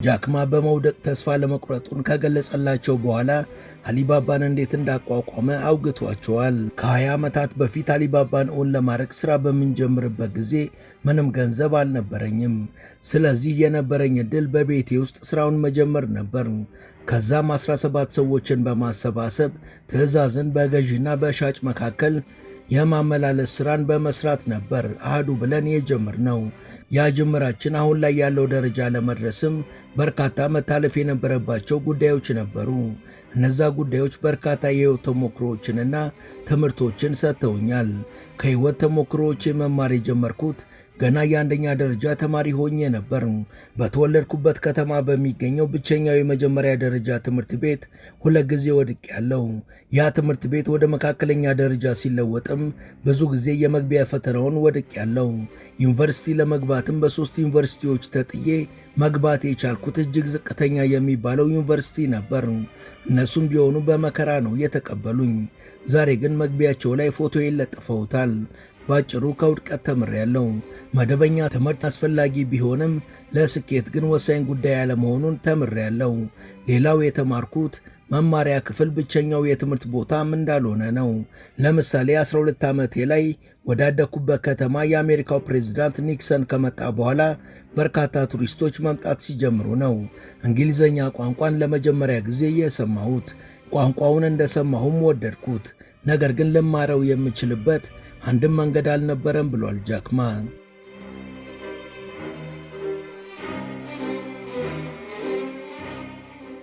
ጃክማ በመውደቅ ተስፋ ለመቁረጡን ከገለጸላቸው በኋላ አሊባባን እንዴት እንዳቋቋመ አውግቷቸዋል። ከ20 ዓመታት በፊት አሊባባን እውን ለማድረግ ሥራ በምንጀምርበት ጊዜ ምንም ገንዘብ አልነበረኝም። ስለዚህ የነበረኝ ዕድል በቤቴ ውስጥ ሥራውን መጀመር ነበር። ከዛም 17 ሰዎችን በማሰባሰብ ትዕዛዝን በገዢና በሻጭ መካከል የማመላለስ ሥራን በመስራት ነበር አህዱ ብለን የጀመርነው። ያ ጅምራችን አሁን ላይ ያለው ደረጃ ለመድረስም በርካታ መታለፍ የነበረባቸው ጉዳዮች ነበሩ። እነዛ ጉዳዮች በርካታ የሕይወት ተሞክሮዎችንና ትምህርቶችን ሰጥተውኛል። ከሕይወት ተሞክሮዎች መማር የጀመርኩት ገና የአንደኛ ደረጃ ተማሪ ሆኜ ነበር። በተወለድኩበት ከተማ በሚገኘው ብቸኛው የመጀመሪያ ደረጃ ትምህርት ቤት 2 ጊዜ ወድቄያለሁ። ያ ትምህርት ቤት ወደ መካከለኛ ደረጃ ሲለወጥም ብዙ ጊዜ የመግቢያ ፈተናውን ወድቄያለሁ። ዩኒቨርሲቲ ለመግባትም በ3 ዩኒቨርሲቲዎች ተጥዬ መግባት የቻልኩት እጅግ ዝቅተኛ የሚባለው ዩኒቨርሲቲ ነበር። እነሱም ቢሆኑ በመከራ ነው የተቀበሉኝ። ዛሬ ግን መግቢያቸው ላይ ፎቶዬን ለጥፈውታል። ባጭሩ ከውድቀት ተምሬያለሁ። መደበኛ ትምህርት አስፈላጊ ቢሆንም ለስኬት ግን ወሳኝ ጉዳይ ያለመሆኑን ተምሬያለሁ። ሌላው የተማርኩት መማሪያ ክፍል ብቸኛው የትምህርት ቦታም እንዳልሆነ ነው። ለምሳሌ 12 ዓመቴ ላይ ወዳደኩበት ከተማ የአሜሪካው ፕሬዝዳንት ኒክሰን ከመጣ በኋላ በርካታ ቱሪስቶች መምጣት ሲጀምሩ ነው እንግሊዘኛ ቋንቋን ለመጀመሪያ ጊዜ የሰማሁት። ቋንቋውን እንደሰማሁም ወደድኩት። ነገር ግን ልማረው የምችልበት አንድም መንገድ አልነበረም ብሏል ጃክማ።